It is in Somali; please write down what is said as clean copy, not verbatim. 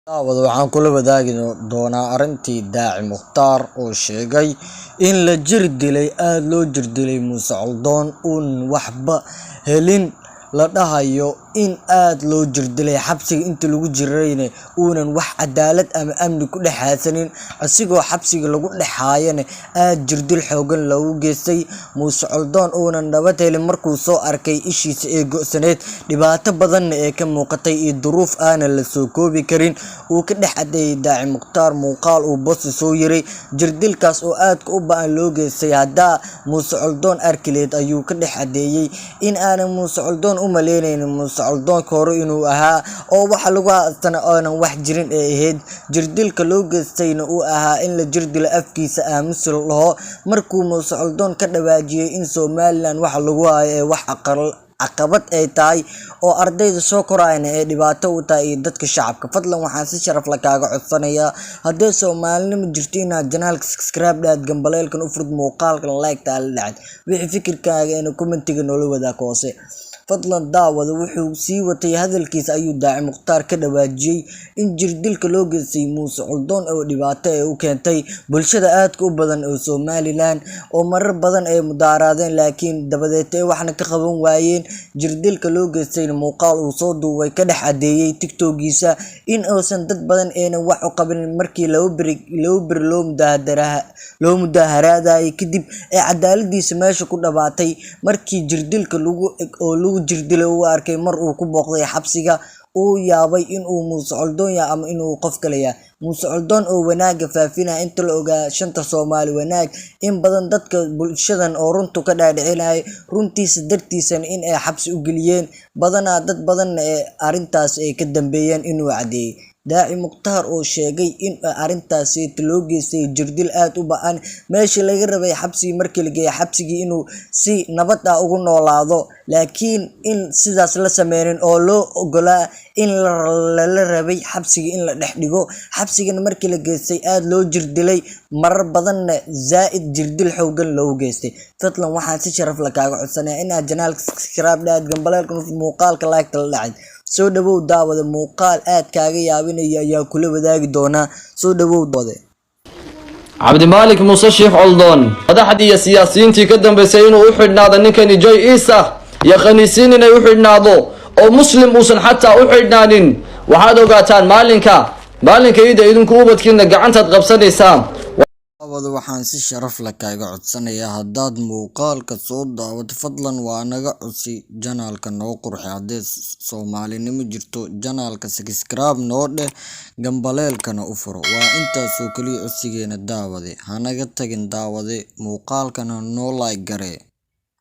waxaan kula wadaagi doonaa arrintii Daaci Mukhtaar oo sheegay in la jir dilay aad loo jir dilay Muuse Coldoon uun waxba helin la dhahayo in aad loo jir dilay xabsiga inta lagu jirayna uunan wax cadaalad ama amni ku dhaxaysanin asigoo xabsiga lagu dhaxaayana aad jirdil xoogan loogu geystay Muuse Coldoon uunan nabad helin markuu soo arkay ishiisa ee go'saneed dhibaato badan ee ka muuqatay iyo duruuf aan la soo koobi karin uu ka dhaxaday Daaci Mukhtaar muuqaal uu boos soo yiray jirdilkaas oo aad u baan loo geystay hadda Muuse Coldoon arkileed ayuu ka dhaxadeeyay in aan Muuse Coldoon u maleynaynin Muuse Coldoon hore inuu ahaa oo waxa lagu haastana oonan wax jirin ee ahayd jirdilka loo geystayna uu ahaa in la jirdilo afkiisa aamusi laho markuu Muuse Coldoon ka dhawaajiyay in Somaliland waxa lagu hayo ee wax caqabad ay tahay oo ardayda soo korayna ee dhibaato u tahay dadka shacabka fadlan waxaan si sharaf la kaaga codsanayaa haddii Soomaalnimo jirto inaad channelka subscribe dhaad gambaleelkan u furud muuqaalkan like taal dhacad wixii fikirkaaga in commentiga noola wadaag hoose fadlan daawada wuxuu sii watay hadalkiisa ayuu Daaci Mukhtaar ka dhawaajiyay in jirdilka loo geystay Muuse Coldoon oo dhibaato ay u keentay bulshada aadka u badan oo Somaliland oo marar badan ay mudaaraadeen laakiin dabadeed ay waxna ka qaban waayeen jirdilka loo geystay muuqaal uu soo duubay ka dhaxadeeyay TikTok-giisa in uusan dad badan aynan wax u qaban markii loo bir loo mudaaharaadayay kadib ee cadaaladiisa meesha ku dhabaatay markii jirdilka lagu jirdilay uu arkay mar uu ku booqday xabsiga uu yaabay in uu Muuse Coldoon yahay ama in uu qof kale yahay Muuse Coldoon oo wanaaga faafinaya inta la ogaa shanta Soomaali wanaag in badan dadka bulshadan oo runtu ka dhaadhicinay runtiisa dartiisan in ay xabsi u geliyeen badanaa dad badan ee arintaas ay ka dambeeyeen inuu cadeeyay Daaci Mukhtaar oo sheegay in arintaas loo geystay jirdil aad u ba'an meeshii laga rabay xabsiga markii la geeyay xabsigii inuu si nabad ah ugu noolaado laakiin in sidaas la sameeyeen oo loo ogolaa in la rabay xabsiga in la dhex dhigo xabsigana markii la geystay aad loo jirdilay marar badanna zaa'id jirdil xoogan loo geystay fadlan waxaan si sharaf la kaaga codsanayaa inaad channelka subscribe dhaad gambaleelkan muuqaalka like la dhacay soo dhawow daawada muuqaal aad kaaga yaabinaya ayaa kula wadaagi doona soo dhawow daawada Cabdimaalik Muuse Sheekh Coldoon madaxdii iyo siyaasiyiintii ka dambeysay inuu u xidhnaado ninkani Joy Isa iyo khaniisiin inay u xidhnaado oo muslim uusan xataa u xidhnaanin waxaad ogaataan maalinka ida idinku ubadkiina gacantaad qabsanaysaan waxaan si sharaf la kaaga codsanayaa haddaad muuqaalka soo daawato fadlan waa naga codsi channelka noo qurxi haddii Soomaalinimo jirto channelka subscribe noo dheh gambaleelkana u furo waa intaasoo kaliya codsigeena daawade hanaga tagin daawade muuqaalkana noo like garee